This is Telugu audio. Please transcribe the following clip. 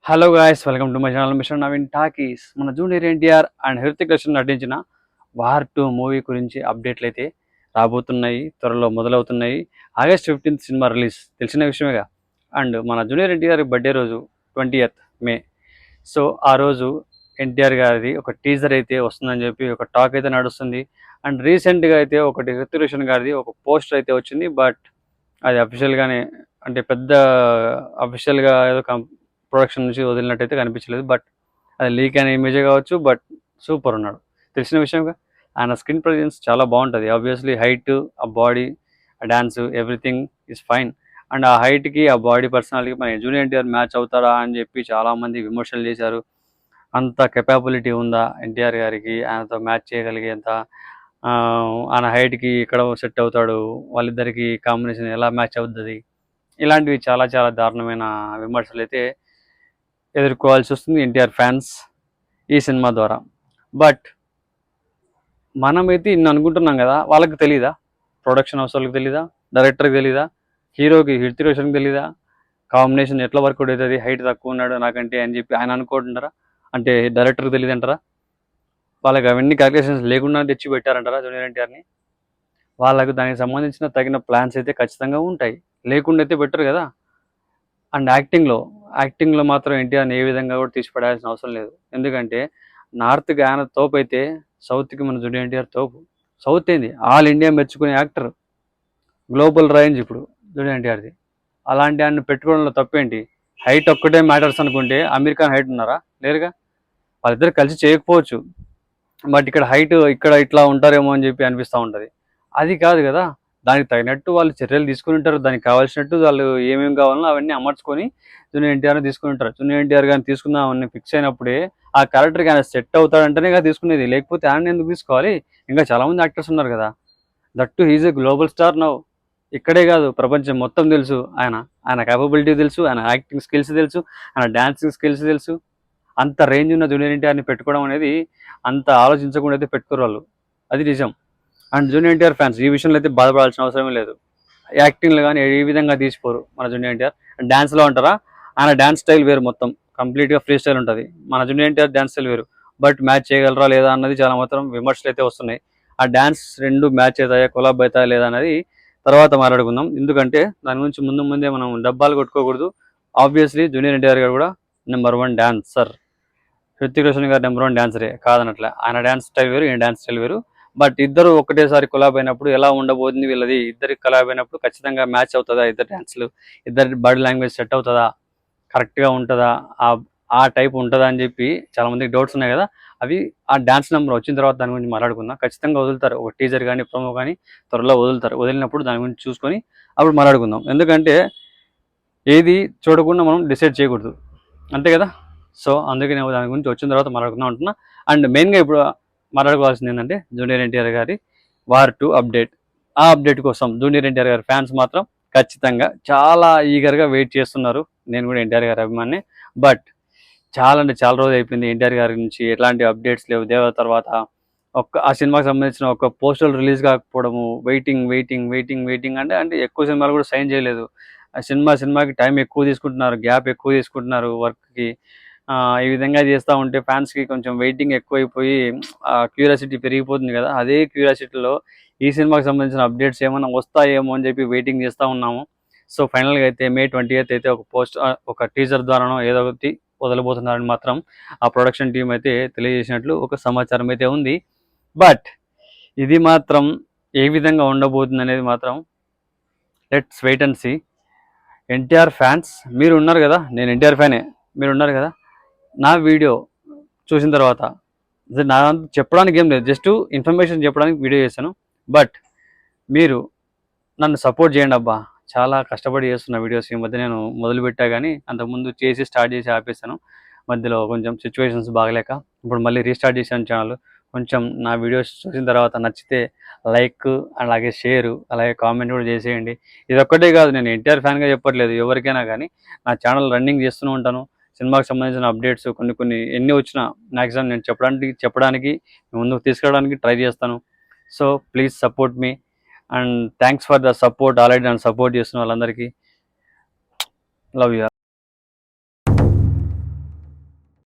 Hello guys, welcome to my channel mister Naveen talkies. మన జూనియర్ ఎన్టీఆర్ అండ్ హృతిక్ రోషన్ నటించిన వార్ 2 మూవీ గురించి అప్డేట్లు అయితే రాబోతున్నాయి, త్వరలో మొదలవుతున్నాయి. ఆగస్ట్ 15th సినిమా రిలీజ్ తెలిసిన విషయమేగా. అండ్ మన జూనియర్ ఎన్టీఆర్ బర్త్డే రోజు 20th మే. సో ఆ రోజు ఎన్టీఆర్ గారిది ఒక టీజర్ అయితే వస్తుందని చెప్పి ఒక టాక్ అయితే నడుస్తుంది. అండ్ రీసెంట్గా అయితే ఒకటి హృతిక్ రోషన్ గారిది ఒక పోస్టర్ అయితే వచ్చింది. బట్ అది అఫీషియల్గానే, అంటే పెద్ద అఫీషియల్గా ఏదో ప్రొడక్షన్ నుంచి వదిలినట్టయితే కనిపించలేదు. బట్ అది లీక్ అయిన ఇమేజే కావచ్చు. బట్ సూపర్ ఉన్నాడు, తెలిసిన విషయంగా. ఆయన స్క్రీన్ ప్రజెన్స్ చాలా బాగుంటుంది. ఆబ్వియస్లీ హైట్, ఆ బాడీ, ఆ dance, everything is fine. And ఆ హైట్కి, ఆ బాడీ పర్సనాలిటీకి మన జూనియర్ ఎన్టీఆర్ మ్యాచ్ అవుతారా అని చెప్పి చాలామంది విమర్శలు చేశారు. అంత కెపాబిలిటీ ఉందా ఎన్టీఆర్ గారికి ఆయనతో మ్యాచ్ చేయగలిగేంత? ఆయన హైట్కి ఇక్కడ సెట్ అవుతాడు, వాళ్ళిద్దరికి కాంబినేషన్ ఎలా మ్యాచ్ అవుతుంది? ఇలాంటివి చాలా చాలా దారుణమైన విమర్శలు అయితే ఎదుర్కోవాల్సి వస్తుంది ఎన్టీఆర్ ఫ్యాన్స్ ఈ సినిమా ద్వారా. బట్ మనమైతే ఇన్ని అనుకుంటున్నాం కదా, వాళ్ళకి తెలీదా? ప్రొడక్షన్ హౌస్ వాళ్ళకి తెలీదా? డైరెక్టర్కి తెలీదా? హీరోకి హృతిక్ రోషన్కి తెలీదా? కాంబినేషన్ ఎట్లా వర్కౌట్ అవుతుంది, హైట్ తక్కువ ఉన్నాడు నాకంటే అని చెప్పి ఆయన అనుకుంటున్నారా? అంటే డైరెక్టర్కి తెలియదు అంటారా? వాళ్ళకి అవన్నీ క్యాలిక్యులేషన్స్ లేకుండా తెచ్చి పెట్టారంటారా జూనియర్ ఎన్టీఆర్ని? వాళ్ళకు దానికి సంబంధించిన తగిన ప్లాన్స్ అయితే ఖచ్చితంగా ఉంటాయి, లేకుండా అయితే బెటర్ కదా. అండ్ యాక్టింగ్లో మాత్రం ఎన్టీఆర్ని ఏ విధంగా కూడా తీసిపడాల్సిన అవసరం లేదు. ఎందుకంటే నార్త్కి ఆయన తోపు అయితే సౌత్కి మన జూనియర్ ఎన్టీఆర్ తోపు. సౌత్ ఏంది, ఆల్ ఇండియా మెచ్చుకునే యాక్టర్, గ్లోబల్ రేంజ్ ఇప్పుడు జూనియర్ ఎన్టీఆర్ది. అలాంటి ఆయన పెట్టుకోవడంలో తప్పేంటి? హైట్ ఒక్కటే మ్యాటర్స్ అనుకుంటే అమీర్ ఖాన్ హైట్ ఉన్నారా? లేరుగా. వాళ్ళిద్దరు కలిసి చేయకపోవచ్చు, బట్ ఇక్కడ హైట్ ఇక్కడ ఇట్లా ఉంటారేమో అని చెప్పి అనిపిస్తూ ఉంటుంది. అది కాదు కదా. దానికి తగినట్టు వాళ్ళు చర్యలు తీసుకుని ఉంటారు. దానికి కావాల్సినట్టు వాళ్ళు ఏమేమి కావాలో అవన్నీ అమర్చుకొని జూనియర్ ఎన్టీఆర్ తీసుకుని ఉంటారు. జూనియర్ ఎన్టీఆర్ గారిని తీసుకుందాం అవన్నీ ఫిక్స్ అయినప్పుడే ఆ క్యారెక్టర్కి ఆయన సెట్ అవుతాడంటేనే కదా తీసుకునేది, లేకపోతే ఆయన ఎందుకు తీసుకోవాలి? ఇంకా చాలామంది యాక్టర్స్ ఉన్నారు కదా. That he's a global star now. ఇక్కడే కాదు, ప్రపంచం మొత్తం తెలుసు ఆయన. ఆయన క్యాపబిలిటీ తెలుసు, ఆయన యాక్టింగ్ స్కిల్స్ తెలుసు, ఆయన డాన్సింగ్ స్కిల్స్ తెలుసు. అంత రేంజ్ ఉన్న జూనియర్ ఎన్టీఆర్ని పెట్టుకోవడం అనేది అంత ఆలోచించకుండా అయితే పెట్టుకోరు వాళ్ళు, అది నిజం. అండ్ జూనియర్ ఎన్టీఆర్ ఫ్యాన్స్ ఈ విషయంలో అయితే బాధపడాల్సిన అవసరమే లేదు. యాక్టింగ్లో కానీ ఏ విధంగా తీసిపోరు మన జూనియర్ ఎన్టీఆర్. డ్యాన్స్లో అంటారా, ఆయన డ్యాన్స్ స్టైల్ వేరు, మొత్తం కంప్లీట్గా ఫ్రీ స్టైల్ ఉంటుంది. మన జూనియర్ ఎన్టీఆర్ డ్యాన్స్ స్టైల్ వేరు. బట్ మ్యాచ్ చేయగలరా లేదా అన్నది చాలా మాత్రం విమర్శలు అయితే వస్తున్నాయి. ఆ డ్యాన్స్ రెండు మ్యాచ్ అవుతాయా, కొలాబ్ అవుతాయా లేదా అనేది తర్వాత మాట్లాడుకుందాం. ఎందుకంటే దాని గురించి ముందే మనం డబ్బాలు కొట్టుకోకూడదు. ఆబ్వియస్లీ జూనియర్ ఎన్టీఆర్ గారు కూడా నెంబర్ 1 డాన్సర్. హృతిక్ రోషన్ గారు నెంబర్ 1 డాన్సరే కాదనట్లే. ఆయన డ్యాన్స్ స్టైల్ వేరు, ఈయన డ్యాన్స్ స్టైల్ వేరు. బట్ ఇద్దరు ఒకటేసారి కొలాబ్ అయినప్పుడు ఎలా ఉండబోతుంది వీళ్ళది? ఇద్దరికి కొలాబ్ అయినప్పుడు ఖచ్చితంగా మ్యాచ్ అవుతుందా? ఇద్దరు డ్యాన్స్లు, ఇద్దరి బాడీ లాంగ్వేజ్ సెట్ అవుతుందా, కరెక్ట్గా ఉంటుందా, ఆ టైప్ ఉంటుందా అని చెప్పి చాలా మందికి డౌట్స్ ఉన్నాయి కదా. అవి ఆ డాన్స్ నెంబర్ వచ్చిన తర్వాత దాని గురించి మాట్లాడుకుందాం. ఖచ్చితంగా వదులుతారు, ఒక టీజర్ కానీ ప్రోమో కానీ త్వరలో వదులుతారు. వదిలినప్పుడు దాని గురించి చూసుకొని అప్పుడు మాట్లాడుకుందాం. ఎందుకంటే ఏది చూడకుండా మనం డిసైడ్ చేయకూడదు, అంతే కదా. సో అందుకే నేను దాని గురించి వచ్చిన తర్వాత మాట్లాడుకుందాం అంటున్నా. అండ్ మెయిన్గా ఇప్పుడు మాట్లాడుకోవాల్సింది ఏంటంటే జూనియర్ ఎన్టీఆర్ గారి వార్ 2 అప్డేట్. ఆ అప్డేట్ కోసం జూనియర్ ఎన్టీఆర్ గారి ఫ్యాన్స్ మాత్రం ఖచ్చితంగా చాలా ఈగర్గా వెయిట్ చేస్తున్నారు. నేను కూడా ఎన్టీఆర్ గారి అభిమాని. బట్ చాలా అంటే చాలా రోజులు అయిపోయింది ఎన్టీఆర్ గారి నుంచి ఎట్లాంటి అప్డేట్స్ లేవు. దేవ తర్వాత ఆ సినిమాకి సంబంధించిన ఒక పోస్టర్ రిలీజ్ కాకపోవడము, వెయిటింగ్ వెయిటింగ్ వెయిటింగ్ వెయిటింగ్ అంటే ఎక్కువ సినిమాలు కూడా సైన్ చేయలేదు. ఆ సినిమాకి టైం ఎక్కువ తీసుకుంటున్నారు, గ్యాప్ ఎక్కువ తీసుకుంటున్నారు వర్క్కి. ఈ విధంగా చేస్తూ ఉంటే ఫ్యాన్స్కి కొంచెం వెయిటింగ్ ఎక్కువైపోయి క్యూరియాసిటీ పెరిగిపోతుంది కదా. అదే క్యూరియాసిటీలో ఈ సినిమాకి సంబంధించిన అప్డేట్స్ ఏమైనా వస్తాయేమో అని చెప్పి వెయిటింగ్ చేస్తూ ఉన్నాము. సో ఫైనల్గా అయితే May 20th అయితే ఒక టీజర్ ద్వారానో ఏదో ఒకటి వదలబోతున్నారని మాత్రం ఆ ప్రొడక్షన్ టీం అయితే తెలియజేసినట్లు ఒక సమాచారం అయితే ఉంది. బట్ ఇది మాత్రం ఏ విధంగా ఉండబోతుంది అనేది మాత్రం let's wait and see. NTR fans మీరు ఉన్నారు కదా, నేను ఎన్టీఆర్ ఫ్యానే, మీరు ఉన్నారు కదా. నా వీడియో చూసిన తర్వాత నా చెప్పడానికి ఏం లేదు, జస్ట్ ఇన్ఫర్మేషన్ చెప్పడానికి వీడియో చేశాను. బట్ మీరు నన్ను సపోర్ట్ చేయండి అబ్బా. చాలా కష్టపడి చేస్తున్న వీడియోస్ ఈ మధ్య. నేను మొదలుపెట్టా కానీ అంతకుముందు స్టార్ట్ చేసి ఆపేసాను. మధ్యలో కొంచెం సిచ్యువేషన్స్ బాగలేక ఇప్పుడు మళ్ళీ రీస్టార్ట్ చేశాను ఛానల్. కొంచెం నా వీడియోస్ చూసిన తర్వాత నచ్చితే లైక్, అలాగే షేరు, అలాగే కామెంట్ కూడా చేసేయండి. ఇది ఒక్కటే కాదు, నేను ఎన్టీఆర్ ఫ్యాన్గా చెప్పట్లేదు, ఎవరికైనా కానీ నా ఛానల్ రన్నింగ్ చేస్తూనే ఉంటాను. సినిమాకి సంబంధించిన అప్డేట్స్ కొన్ని ఎన్ని వచ్చినా మ్యాక్సిమం నేను చెప్పడానికి ముందుకు తీసుకురావడానికి ట్రై చేస్తాను. So please support me. And thanks for the support. Already నన్ను సపోర్ట్ చేస్తున్న వాళ్ళందరికీ లవ్ యూ.